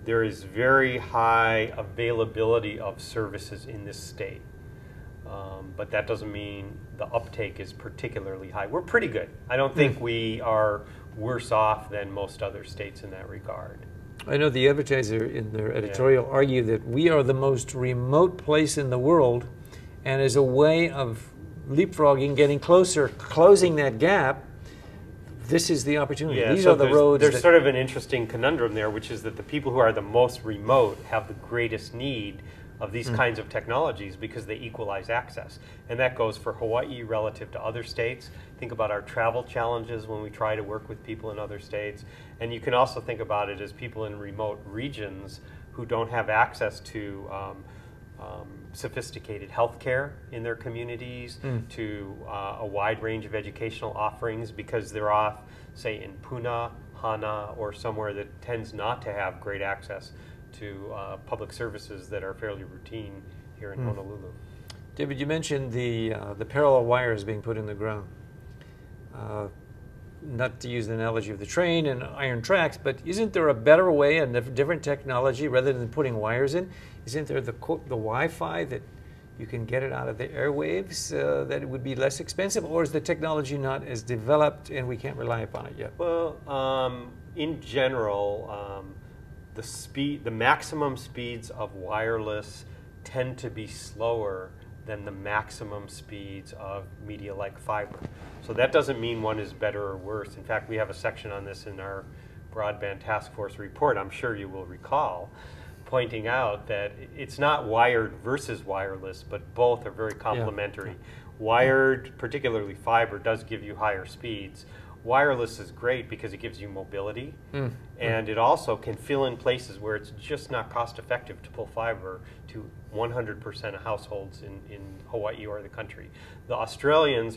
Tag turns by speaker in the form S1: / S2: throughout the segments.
S1: there is very high availability of services in this state. But that doesn't mean the uptake is particularly high. We're pretty good. I don't think we are worse off than most other states in that regard.
S2: I know the Advertiser in their editorial argue that we are the most remote place in the world, and as a way of leapfrogging, getting closer, closing that gap, this is the opportunity.
S1: Yeah,
S2: These
S1: so
S2: are the roads.
S1: There's sort of an interesting conundrum there, which is that the people who are the most remote have the greatest need of these kinds of technologies because they equalize access. And that goes for Hawaii relative to other states. Think about our travel challenges when we try to work with people in other states. And you can also think about it as people in remote regions who don't have access to sophisticated healthcare in their communities, to a wide range of educational offerings because they're off, say, in Puna, Hana, or somewhere that tends not to have great access to public services that are fairly routine here in Honolulu.
S2: David, you mentioned the parallel wires being put in the ground. Not to use the analogy of the train and iron tracks, but isn't there a better way, a different technology, rather than putting wires in? Isn't there the Wi-Fi that you can get it out of the airwaves, that it would be less expensive, or is the technology not as developed and we can't rely upon it yet?
S1: Well, in general, the maximum speeds of wireless tend to be slower than the maximum speeds of media like fiber. So that doesn't mean one is better or worse. In fact, we have a section on this in our Broadband Task Force report, I'm sure you will recall, pointing out that it's not wired versus wireless, but both are very complementary. Yeah. Wired, particularly fiber, does give you higher speeds. Wireless is great because it gives you mobility, and it also can fill in places where it's just not cost effective to pull fiber to 100% of households in Hawaii or the country. The Australians,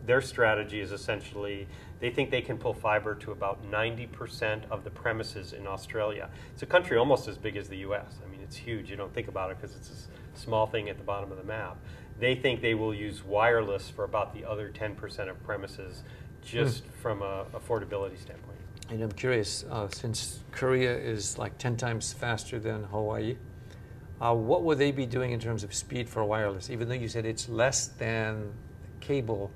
S1: their strategy is essentially, they think they can pull fiber to about 90% of the premises in Australia. It's a country almost as big as the US. I mean, it's huge. You don't think about it because it's a small thing at the bottom of the map. They think they will use wireless for about the other 10% of premises, just from an affordability standpoint.
S2: And I'm curious, since Korea is like 10 times faster than Hawaii, what would they be doing in terms of speed for wireless? Even though you said it's less than cable,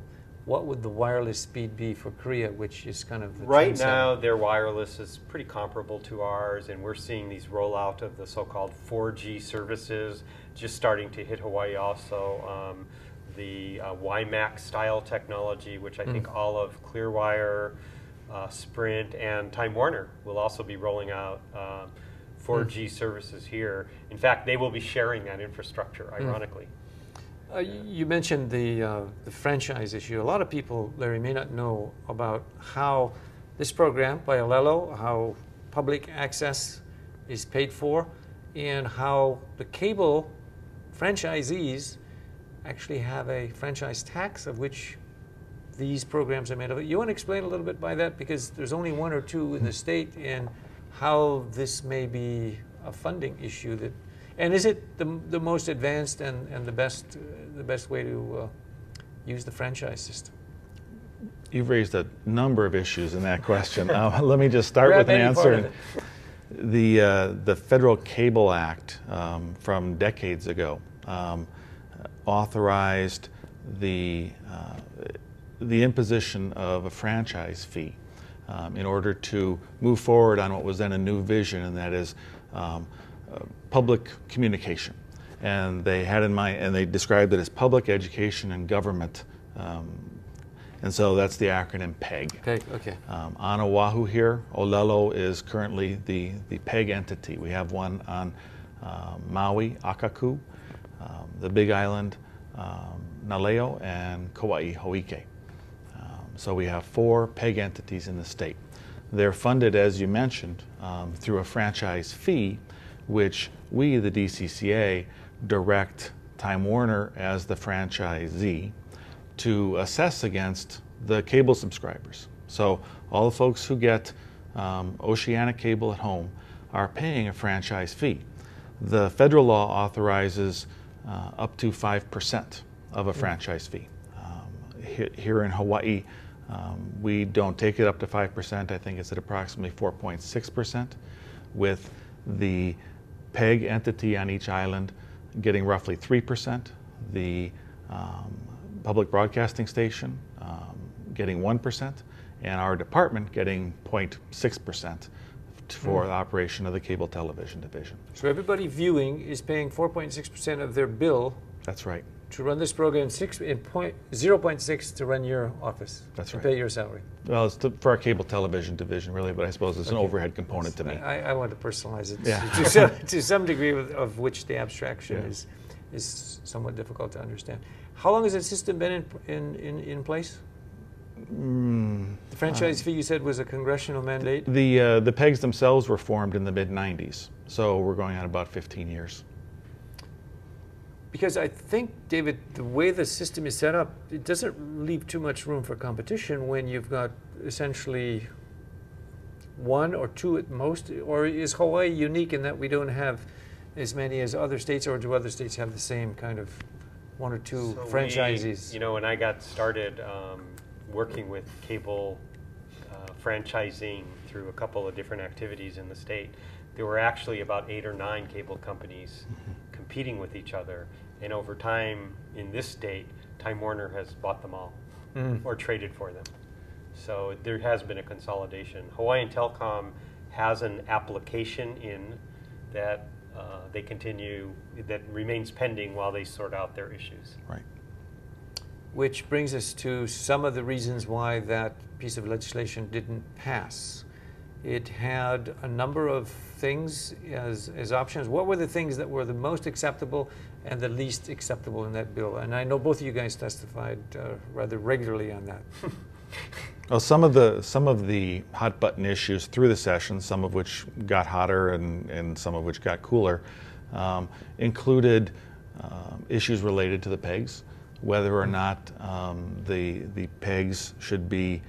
S2: what would the wireless speed be for Korea, which is kind of the
S1: right now, their wireless is pretty comparable to ours, and we're seeing these rollout of the so-called 4G services just starting to hit Hawaii also. The WiMAX style technology, which I think all of Clearwire, Sprint, and Time Warner will also be rolling out 4G services here. In fact, they will be sharing that infrastructure, ironically.
S2: You mentioned the franchise issue. A lot of people, Larry, may not know about how this program by Alelo, how public access is paid for, and how the cable franchisees actually have a franchise tax of which these programs are made of. You want to explain a little bit by that, because there's only one or two in the state, and how this may be a funding issue that, and is it the most advanced and the best way to use the franchise system?
S3: You've raised a number of issues in that question. Let me just start with an answer. The Federal Cable Act from decades ago authorized the imposition of a franchise fee in order to move forward on what was then a new vision, and that is public communication. And they had in mind, and they described it as public education and government, and so that's the acronym PEG.
S2: Okay.
S3: On Oahu here, Olelo is currently the PEG entity. We have one on Maui, Akaku, the Big Island, Naleo, and Kauai, Hoike. So we have 4 PEG entities in the state. They're funded, as you mentioned, through a franchise fee, which we, the DCCA, direct Time Warner as the franchisee to assess against the cable subscribers. So all the folks who get Oceanic cable at home are paying a franchise fee. The federal law authorizes up to 5% of a franchise fee. Here in Hawaii, we don't take it up to 5%. I think it's at approximately 4.6%, with the PEG entity on each island getting roughly 3%, the public broadcasting station getting 1%, and our department getting 0.6% for the operation of the cable television division.
S2: So everybody viewing is paying 4.6% of their bill.
S3: That's right.
S2: To run this program, 0.6 to run your office.
S3: That's
S2: to
S3: right.
S2: pay your salary.
S3: Well, it's for our cable television division, really, but I suppose it's an overhead component to me.
S2: I want to personalize it
S3: Yeah.
S2: to some degree, of which the abstraction is somewhat difficult to understand. How long has that system been in place? The franchise fee, you said, was a congressional mandate?
S3: The PEGs themselves were formed in the mid-90s, so we're going on about 15 years.
S2: Because I think, David, the way the system is set up, it doesn't leave too much room for competition when you've got essentially one or two at most. Or is Hawaii unique in that we don't have as many as other states, or do other states have the same kind of one or two franchisees?
S1: You know, when I got started working with cable franchising through a couple of different activities in the state, there were actually about 8 or 9 cable companies competing with each other. And over time, in this state, Time Warner has bought them all or traded for them. So there has been a consolidation. Hawaiian Telcom has an application in that they continue, that remains pending while they sort out their issues.
S3: Right.
S2: Which brings us to some of the reasons why that piece of legislation didn't pass. It had a number of things as options. What were the things that were the most acceptable and the least acceptable in that bill? And I know both of you guys testified rather regularly on that.
S3: Well, some of the hot button issues through the session, some of which got hotter and some of which got cooler, included issues related to the PEGs, whether or not the PEGs should be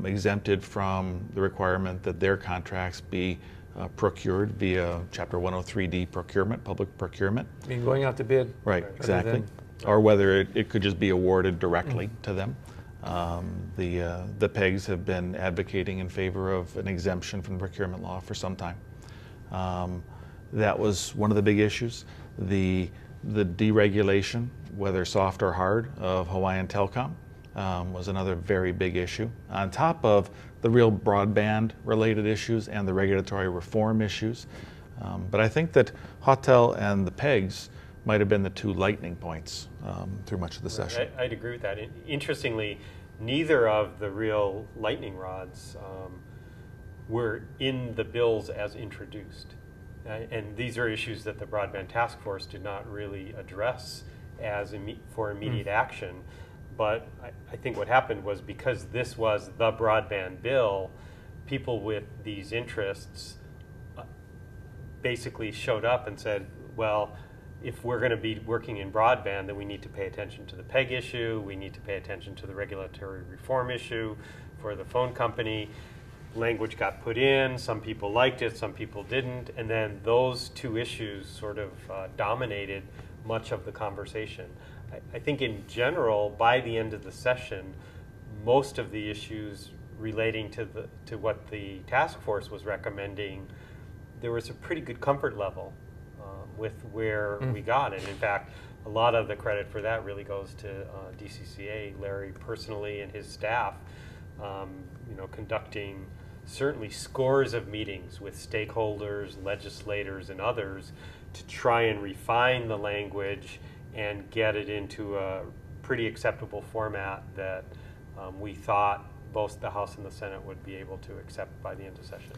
S3: exempted from the requirement that their contracts be procured via Chapter 103D procurement, public procurement.
S2: I mean, going out to bid.
S3: Right, exactly. Or whether it could just be awarded directly to them. The PEGs have been advocating in favor of an exemption from the procurement law for some time. That was one of the big issues. The deregulation, whether soft or hard, of Hawaiian Telcom was another very big issue, on top of the real broadband related issues and the regulatory reform issues. But I think that Hotel and the PEGs might have been the two lightning points through much of the session.
S1: I'd agree with that. Interestingly, neither of the real lightning rods were in the bills as introduced. And these are issues that the Broadband Task Force did not really address as for immediate action. But I think what happened was, because this was the broadband bill, people with these interests basically showed up and said, well, if we're going to be working in broadband, then we need to pay attention to the PEG issue, we need to pay attention to the regulatory reform issue for the phone company. Language got put in, some people liked it, some people didn't, and then those two issues sort of dominated much of the conversation. I think in general, by the end of the session, most of the issues relating to what the task force was recommending, there was a pretty good comfort level with where we got. And in fact, a lot of the credit for that really goes to DCCA, Larry personally and his staff, conducting certainly scores of meetings with stakeholders, legislators, and others to try and refine the language and get it into a pretty acceptable format that we thought both the House and the Senate would be able to accept by the end of session.